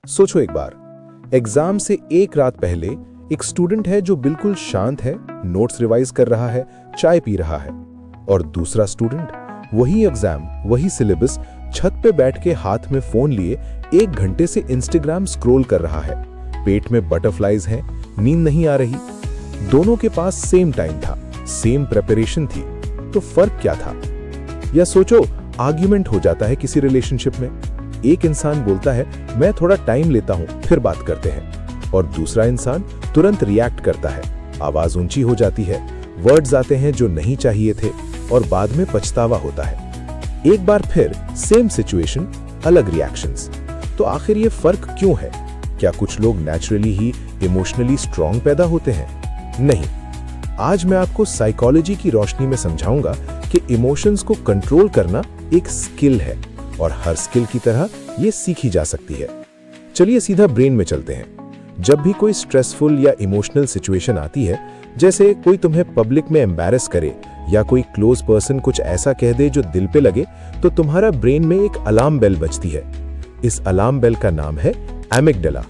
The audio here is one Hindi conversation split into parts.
सोचो एक बार, एग्जाम से एक रात पहले एक स्टूडेंट है जो बिल्कुल शांत है, नोट्स रिवाइज कर रहा है, चाय पी रहा है, और दूसरा स्टूडेंट वही एग्जाम, वही सिलेबस, छत पे बैठ के हाथ में फोन लिए 1 घंटे से इंस्टाग्राम स्क्रॉल कर रहा है। पेट में बटरफ्लाइज हैं, नींद नहीं आ रही। दोनों के पास सेम टाइम था, सेम प्रेपरेशन थी, तो फर्क क्या था? या सोचो, आर्ग्यूमेंट हो जाता है किसी रिलेशनशिप में। एक इंसान बोलता है मैं थोड़ा टाइम लेता हूं, फिर बात करते हैं, और दूसरा इंसान तुरंत रिएक्ट करता है। आवाज ऊंची हो जाती है, वर्ड्स आते हैं जो नहीं चाहिए थे, और बाद में पछतावा होता है। एक बार फिर सेम सिचुएशन, अलग रिएक्शंस। तो आखिर ये फर्क क्यों है? क्या कुछ लोग नेचुरली ही इमोशनली स्ट्रांग पैदा होते हैं? नहीं। आज मैं आपको साइकोलॉजी की रोशनी में समझाऊंगा कि इमोशंस को कंट्रोल करना एक स्किल है, और हर स्किल की तरह ये सीखी जा सकती है। चलिए सीधा ब्रेन में चलते हैं। जब भी कोई स्ट्रेसफुल या इमोशनल सिचुएशन आती है, जैसे कोई तुम्हें पब्लिक में एम्बैरेस करे या कोई क्लोज पर्सन कुछ ऐसा कह दे जो दिल पे लगे, तो तुम्हारा ब्रेन में एक अलार्म बेल बजती है। इस अलार्म बेल का नाम है एमिगडाला।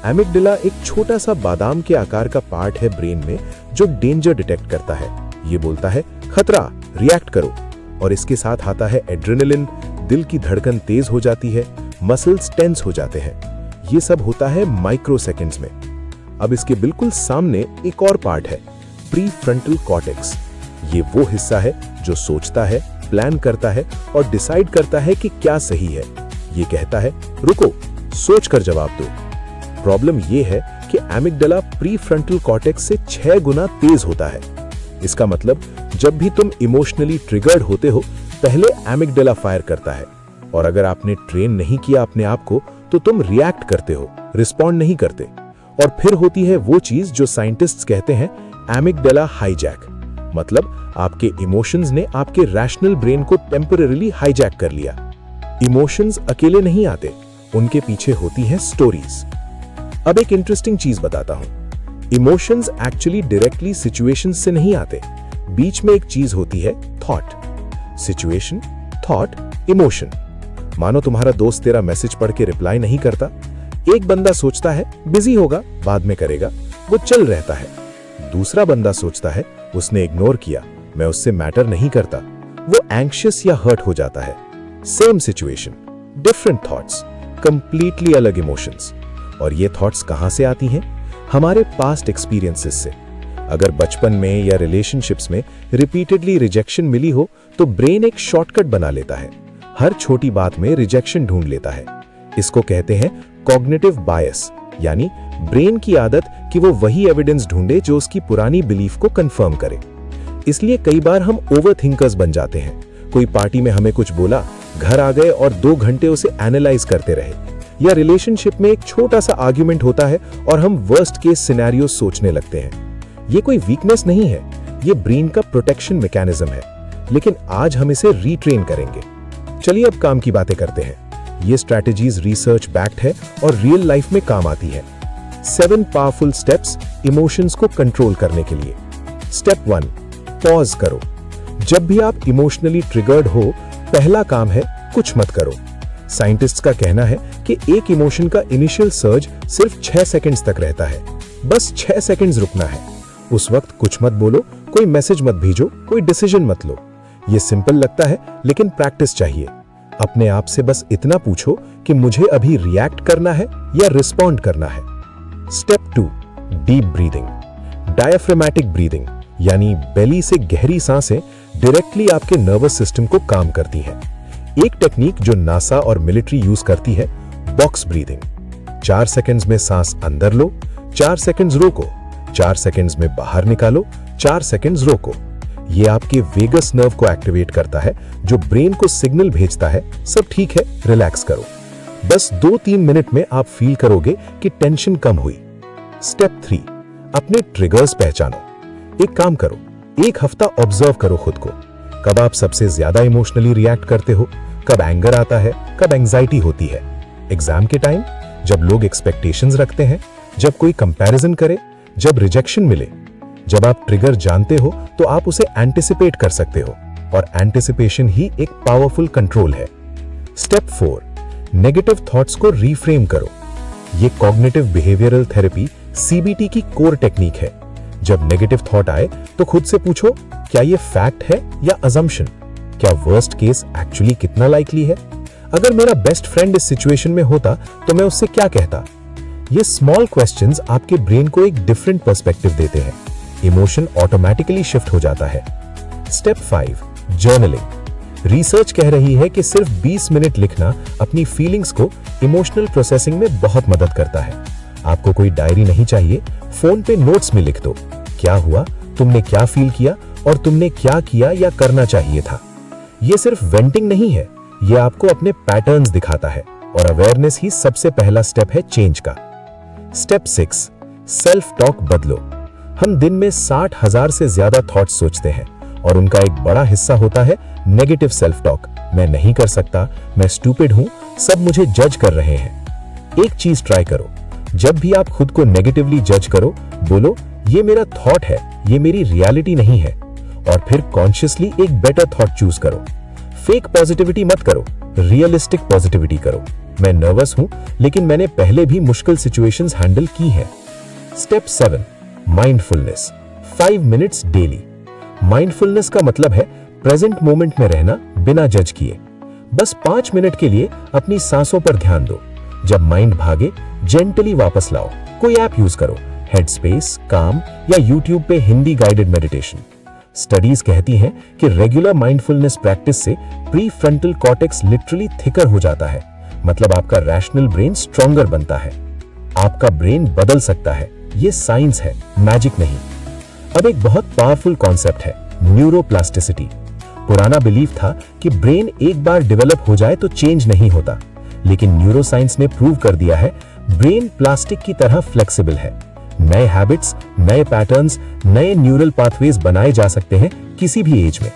एमिगडाला एक छोटा सा बादाम के आकार का पार्ट है ब्रेन में जो डेंजर डिटेक्ट करता है। ये बोलता है खतरा, रिएक्ट करो। और इसके साथ आता है एड्रेनलिन, दिल की धड़कन तेज हो जाती है, मसल्स टेंस हो जाते हैं। ये सब होता है माइक्रो सेकेंड्स में। अब इसके बिल्कुल सामने एक और पार्ट है, प्रीफ्रंटल कॉर्टेक्स। ये वो हिस्सा है जो सोचता है, प्लान करता है और डिसाइड करता है कि क्या सही है। ये कहता है रुको, सोच कर जवाब दो। प्रॉब्लम ये है कि एमिगडाला प्रीफ्रंटल कॉर्टेक्स से 6 गुना तेज होता है। इसका मतलब जब भी तुम इमोशनली ट्रिगर्ड होते हो, पहले एमिगडाला फायर करता है, और अगर आपने ट्रेन नहीं किया अपने आप को, तो तुम रिएक्ट करते हो, रिस्पॉन्ड नहीं करते। और फिर होती है वो चीज जो साइंटिस्ट्स कहते हैं एमिगडाला हाईजैक। मतलब आपके इमोशंस ने आपके रैशनल ब्रेन को टेम्परेरीली हाईजैक कर लिया। इमोशंस अकेले नहीं आते, उनके पीछे होती हैं स्टोरीज। अब एक इंटरेस्टिंग चीज बताता हूं, इमोशंस एक्चुअली डायरेक्टली सिचुएशंस से नहीं आते। बीच में एक चीज होती है थॉट। Situation, thought, emotion. मानो तुम्हारा दोस्त तेरा मैसेज पढ़ के रिप्लाई नहीं करता। एक बंदा सोचता है बिजी होगा, बाद में करेगा, वो चल रहता है। दूसरा बंदा सोचता है उसने इग्नोर किया, मैं उससे मैटर नहीं करता, वो एंग्शियस या हर्ट हो जाता है। Same situation, different thoughts, completely अलग इमोशंस। और ये थॉट्स कहां से आती हैं? हमारे पास्ट एक्सपीरियंसेस से। अगर बचपन में या रिलेशनशिप्स में रिपीटेडली रिजेक्शन मिली हो, तो ब्रेन एक शॉर्टकट बना लेता है, हर छोटी बात में रिजेक्शन ढूंढ लेता है। इसको कहते हैं कॉग्निटिव बायस, यानी ब्रेन की आदत कि वो वही एविडेंस ढूंढे जो उसकी पुरानी बिलीफ को कंफर्म करे। इसलिए कई बार हम ओवरथिंकर्स बन जाते हैं। कोई पार्टी में हमें कुछ बोला, घर आ गए और 2 घंटे उसे एनालाइज करते रहे। या रिलेशनशिप में एक छोटा सा आर्ग्यूमेंट होता है और हम वर्स्ट केस सिनेरियो सोचने लगते हैं। ये कोई वीकनेस नहीं है, ये ब्रेन का प्रोटेक्शन मैकेनिज्म है। लेकिन आज हम इसे रीट्रेन करेंगे। चलिए अब काम की बातें करते हैं। ये स्ट्रैटेजीज रिसर्च बैक्ड है और रियल लाइफ में काम आती है। 7 पावरफुल स्टेप्स इमोशंस को कंट्रोल करने के लिए। स्टेप 1, पॉज करो। जब भी आप इमोशनली ट्रिगर्ड हो, पहला काम है कुछ मत करो। साइंटिस्ट्स का कहना है कि एक इमोशन का इनिशियल सर्ज सिर्फ 6 सेकंड्स तक रहता है। बस 6 सेकंड्स रुकना है। उस वक्त कुछ मत बोलो, कोई मैसेज मत भेजो, कोई डिसीजन मत लो। ये सिंपल लगता है, लेकिन प्रैक्टिस चाहिए। अपने आप से बस इतना पूछो कि मुझे अभी रिएक्ट करना है या रिस्पॉन्ड करना है। Step 2, deep breathing. Diaphragmatic breathing, यानी बेली से गहरी सांसें डायरेक्टली आपके नर्वस सिस्टम को काम करती हैं। एक टेक्निक जो नासा और मिलिट्री यूज करती है, बॉक्स ब्रीदिंग। 4 सेकंड्स में सांस अंदर लो, 4 सेकंड्स रोको, 4 सेकंड्स में बाहर निकालो, 4 सेकंड्स रोको। ये आपके वेगस नर्व को एक्टिवेट करता है, जो ब्रेन को सिग्नल भेजता है सब ठीक है, रिलैक्स करो। बस 2-3 मिनट में आप फील करोगे कि टेंशन कम हुई। स्टेप 3, अपने ट्रिगर्स पहचानो। एक काम करो, 1 हफ्ता ऑब्जर्व करो खुद को। कब आप सबसे ज्यादा इमोशनली रिएक्ट करते हो, कब एंगर आता है, कब एंजाइटी होती है। एग्जाम के टाइम, जब लोग एक्सपेक्टेशंस रखते हैं, जब कोई कंपैरिजन करे, जब रिजेक्शन मिले। जब आप ट्रिगर जानते हो तो आप उसे एंटिसिपेट कर सकते हो, और एंटिसिपेशन ही एक पावरफुल कंट्रोल है। स्टेप 4, नेगेटिव थॉट्स को रीफ्रेम करो। ये कॉग्निटिव बिहेवियरल थेरेपी CBT की कोर टेक्निक है। जब नेगेटिव थॉट आए तो खुद से पूछो, क्या ये फैक्ट है या अजम्पशन? क्या वर्स्ट केस एक्चुअली कितना लाइकली है? अगर मेरा बेस्ट फ्रेंड इस सिचुएशन में होता तो मैं उससे क्या कहता? ये स्मॉल क्वेश्चंस आपके ब्रेन को एक डिफरेंट पर्सपेक्टिव देते हैं। इमोशन ऑटोमेटिकली शिफ्ट हो जाता है। Step 5, journaling. रिसर्च कह रही है कि सिर्फ 20 मिनट लिखना अपनी फीलिंग्स को इमोशनल प्रोसेसिंग में बहुत मदद करता है। आपको कोई डायरी नहीं चाहिए, फोन पे नोट्स में लिख दो। क्या हुआ, तुमने क्या फील किया और तुमने क्या किया या करना चाहिए था। ये सिर्फ वेंटिंग नहीं है, ये आपको अपने पैटर्न्स दिखाता है और अवेयरनेस ही सबसे पहला स्टेप है चेंज का। स्टेप 6, सेल्फ टॉक बदलो। हम दिन में 60,000 से ज्यादा थॉट्स सोचते हैं और उनका एक बड़ा हिस्सा होता है नेगेटिव सेल्फ टॉक। मैं नहीं कर सकता, मैं स्टूपिड हूं, सब मुझे जज कर रहे हैं। एक चीज ट्राई करो, जब भी आप खुद को नेगेटिवली जज करो, बोलो ये मेरा थॉट है, ये मेरी रियलिटी नहीं है, और फिर कॉन्शियसली एक बेटर थॉट चूज करो। फेक पॉजिटिविटी मत करो, रियलिस्टिक पॉजिटिविटी करो। मैं नर्वस हूं, लेकिन मैंने पहले भी मुश्किल सिचुएशंस हैंडल की हैं। Step 7, mindfulness. 5 minutes daily. Mindfulness का मतलब है प्रेजेंट मोमेंट में रहना बिना जज किए। बस 5 मिनट के लिए अपनी सांसों पर ध्यान दो। जब माइंड भागे, जेंटली वापस लाओ। कोई ऐप यूज करो, हेडस्पेस, काम या यूट्यूब पे हिंदी गाइडेड मेडिटेशन। स्टडीज कहती हैं कि रेगुलर माइंडफुलनेस प्रैक्टिस से प्रीफ्रंटल कॉर्टेक्स लिटरली थिकर हो जाता है। मतलब आपका रैशनल ब्रेन स्ट्रॉन्गर बनता है। आपका ब्रेन बदल सकता है, ये साइंस है, मैजिक नहीं। अब एक बहुत पावरफुल कॉन्सेप्ट है, न्यूरोप्लास्टिसिटी। पुराना बिलीफ था कि ब्रेन एक बार डेवलप हो जाए तो चेंज नहीं होता, लेकिन न्यूरोसाइंस ने प्रूव कर दिया है ब्रेन प्लास्टिक की तरह फ्लेक्सिबल है। नए हैबिट्स, नए पैटर्न्स, नए न्यूरल पाथवेज बनाए जा सकते हैं किसी भी एज में।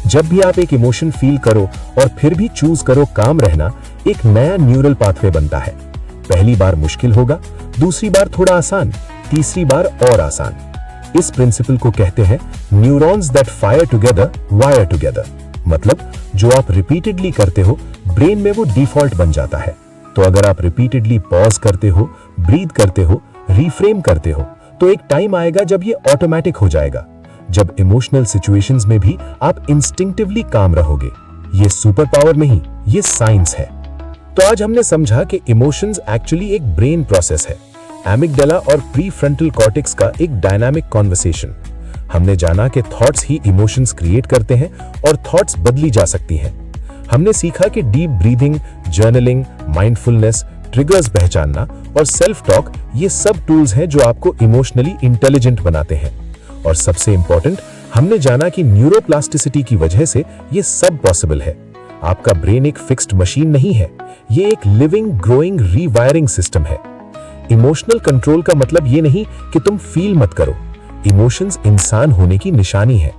जब भी आप एक इमोशन फील करो और फिर भी चूज करो काम रहना, एक नया न्यूरल पाथवे बनता है। पहली बार मुश्किल होगा, दूसरी बार थोड़ा आसान, तीसरी बार और आसान। इस प्रिंसिपल को कहते हैं neurons that fire together wire together. मतलब जो आप रिपीटेडली करते हो, ब्रेन में वो डिफॉल्ट बन जाता है। तो अगर आप रिपीटेडली पॉज करते हो, ब्रीथ करते हो, रिफ्रेम करते हो, तो एक टाइम आएगा जब ये ऑटोमेटिक हो जाएगा। जब इमोशनल सिचुएशंस में भी आप इंस्टिंक्टिवली काम रहोगे। ये सुपर पावर नहीं, ये साइंस है। तो आज हमने समझा कि इमोशंस एक्चुअली एक ब्रेन प्रोसेस है, एमिगडाला और प्रीफ्रंटल कॉर्टेक्स का एक डायनामिक कॉन्वर्सेशन। हमने जाना कि थॉट्स ही इमोशंस क्रिएट करते हैं और थॉट्स बदली जा सकती हैं। हमने सीखा कि deep breathing, journaling, mindfulness, triggers पहचानना और सेल्फ टॉक, ये सब टूल्स हैं जो आपको इमोशनली इंटेलिजेंट बनाते हैं। और सबसे इंपॉर्टेंट, हमने जाना कि न्यूरोप्लास्टिसिटी की वजह से ये सब पॉसिबल है। आपका ब्रेन एक फिक्स्ड मशीन नहीं है, ये एक लिविंग, ग्रोइंग, रीवायरिंग सिस्टम है। इमोशनल कंट्रोल का मतलब ये नहीं कि तुम फील मत करो। इमोशंस इंसान होने की निशानी है।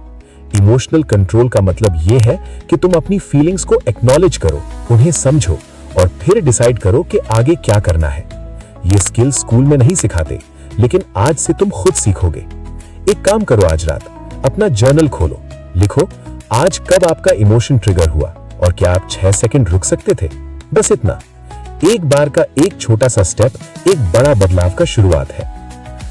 इमोशनल कंट्रोल का मतलब ये है कि तुम अपनी फीलिंग्स को एक्नॉलेज करो, उन्हें समझो और फिर डिसाइड करो कि आगे क्या करना है। ये स्किल स्कूल में नहीं सिखाते, लेकिन आज से तुम खुद सीखोगे। एक काम करो, आज रात अपना जर्नल खोलो, लिखो आज कब आपका इमोशन ट्रिगर हुआ और क्या आप 6 सेकंड रुक सकते थे। बस इतना। एक बार का एक छोटा सा स्टेप एक बड़ा बदलाव का शुरुआत है।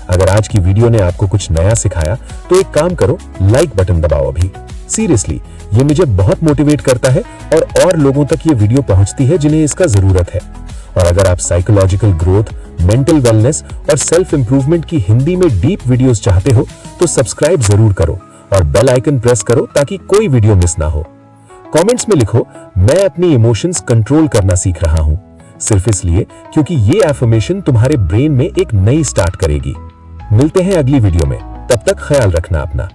अगर आज की वीडियो ने आपको कुछ नया सिखाया तो एक काम करो, लाइक बटन दबाओ अभी। सीरियसली, ये मुझे बहुत मोटिवेट करता है और लोगों तक ये वीडियो पहुंचती है जिन्हें इसका जरूरत है। और अगर आप साइकोलॉजिकल ग्रोथ, मेंटल वेलनेस और सेल्फ इंप्रूवमेंट की हिंदी में डीप वीडियोस चाहते हो तो सब्सक्राइब जरूर करो और बेल आइकन प्रेस करो ताकि कोई वीडियो मिस ना हो। कमेंट्स में लिखो, मैं अपनी इमोशंस कंट्रोल करना सीख रहा हूं, सिर्फ इसलिए क्योंकि ये एफर्मेशन तुम्हारे ब्रेन में एक नई स्टार्ट करेगी। मिलते हैं अगली वीडियो में, तब तक ख्याल रखना अपना।